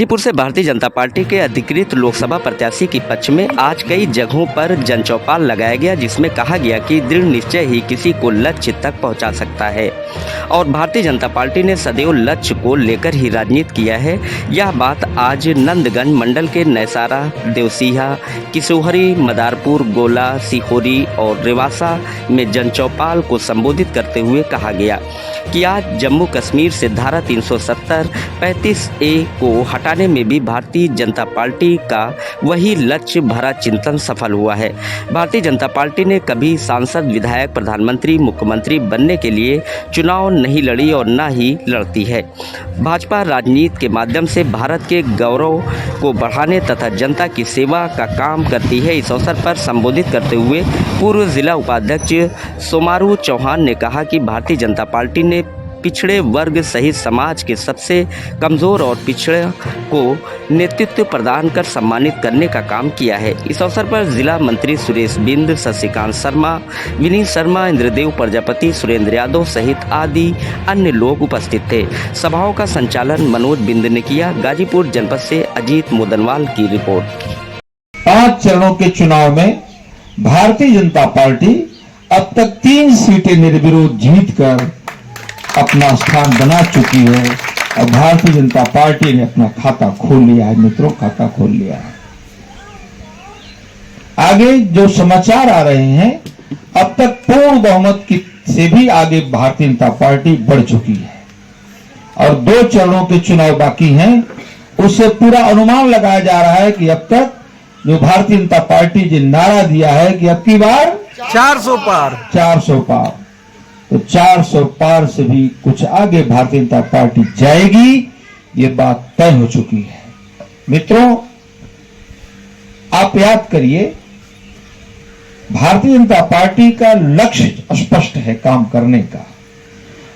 गाजीपुर से भारतीय जनता पार्टी के अधिकृत लोकसभा प्रत्याशी के पक्ष में आज कई जगहों पर जनचौपाल लगाया गया, जिसमें कहा गया कि दृढ़ निश्चय ही किसी को लक्ष्य तक पहुंचा सकता है और भारतीय जनता पार्टी ने सदैव लक्ष्य को लेकर ही राजनीति किया है। यह बात आज नंदगंज मंडल के नैसारा, देवसिहा, किशोहरी, मदारपुर, गोला, सिहोरी और रेवासा में जनचौपाल को संबोधित करते हुए कहा गया कि आज जम्मू कश्मीर से धारा 370 35A को हटाने में भी भारतीय जनता पार्टी का वही लक्ष्य भरा चिंतन सफल हुआ है। भारतीय जनता पार्टी ने कभी सांसद, विधायक, प्रधानमंत्री, मुख्यमंत्री बनने के लिए चुनाव नहीं लड़ी और न ही लड़ती है। भाजपा राजनीति के माध्यम से भारत के गौरव को बढ़ाने तथा जनता की सेवा का काम करती है। इस अवसर पर संबोधित करते हुए पूर्व जिला उपाध्यक्ष सोमारू चौहान ने कहा कि भारतीय जनता पार्टी ने पिछड़े वर्ग सहित समाज के सबसे कमज़ोर और पिछड़े को नेतृत्व प्रदान कर सम्मानित करने का काम किया है। इस अवसर पर जिला मंत्री सुरेश बिंद, शशिकांत शर्मा, विनीत शर्मा, इंद्रदेव प्रजापति, सुरेंद्र यादव सहित आदि अन्य लोग उपस्थित थे। सभाओं का संचालन मनोज बिंद ने किया। गाजीपुर जनपद से अजीत मोदनवाल की रिपोर्ट। 5 चरणों के चुनाव में भारतीय जनता पार्टी अब तक 3 सीटें निर्विरोध जीतकर अपना स्थान बना चुकी है और भारतीय जनता पार्टी ने अपना खाता खोल लिया है। मित्रों, खाता खोल लिया है। आगे जो समाचार आ रहे हैं, अब तक पूर्ण बहुमत की से भी आगे भारतीय जनता पार्टी बढ़ चुकी है और 2 चरणों के चुनाव बाकी हैं। उससे पूरा अनुमान लगाया जा रहा है कि अब तक जो भारतीय जनता पार्टी ने नारा दिया है कि अब की बार 400 पार, तो 400 पार से भी कुछ आगे भारतीय जनता पार्टी जाएगी, ये बात तय हो चुकी है। मित्रों, आप याद करिए, भारतीय जनता पार्टी का लक्ष्य स्पष्ट है काम करने का।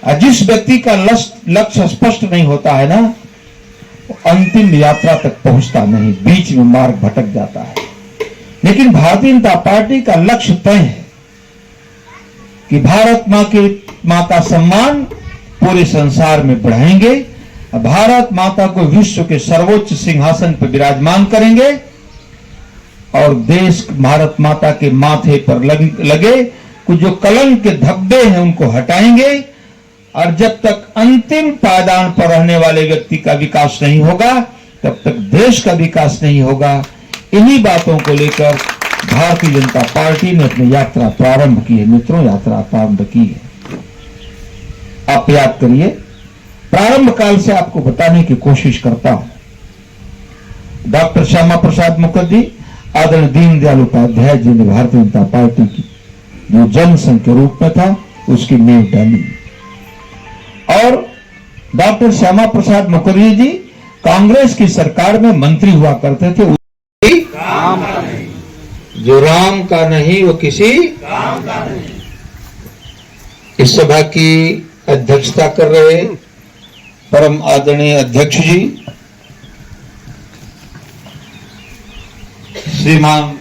और जिस व्यक्ति का लक्ष्य स्पष्ट नहीं होता है ना, अंतिम यात्रा तक पहुंचता नहीं, बीच में मार्ग भटक जाता है। लेकिन भारतीय जनता पार्टी का लक्ष्य तय है कि भारत मां का सम्मान पूरे संसार में बढ़ाएंगे, भारत माता को विश्व के सर्वोच्च सिंहासन पर विराजमान करेंगे और देश भारत माता के माथे पर लगे कुछ जो कलंक के धब्बे हैं उनको हटाएंगे। और जब तक अंतिम पायदान पर रहने वाले व्यक्ति का विकास नहीं होगा, तब तक देश का विकास नहीं होगा। इन्हीं बातों को लेकर भारतीय जनता पार्टी ने अपनी यात्रा प्रारंभ की है। मित्रों, यात्रा प्रारंभ की है। आप याद करिए, प्रारंभ काल से आपको बताने की कोशिश करता हूं। डॉक्टर श्यामा प्रसाद मुखर्जी, आदरणीय दीनदयाल उपाध्याय जी ने भारतीय जनता पार्टी की जो जनसंघ के रूप में था उसकी नींव डाली और डॉक्टर श्यामा प्रसाद मुखर्जी जी कांग्रेस की सरकार में मंत्री हुआ करते थे। जो राम का नहीं वो किसी काम का नहीं। इस सभा की अध्यक्षता कर रहे परम आदरणीय अध्यक्ष जी श्रीमान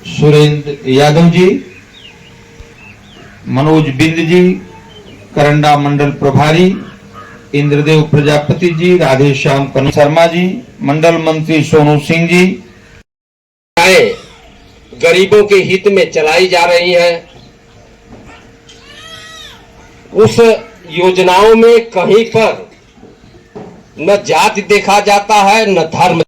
सुरेंद्र यादव जी, मनोज बिंद जी, करंडा मंडल प्रभारी इंद्रदेव प्रजापति जी, राधेश्याम कन्हैया शर्मा जी, मंडल मंत्री सोनू सिंह जी, गरीबों के हित में चलाई जा रही है। उस योजनाओं में कहीं पर न जाति देखा जाता है, न धर्म।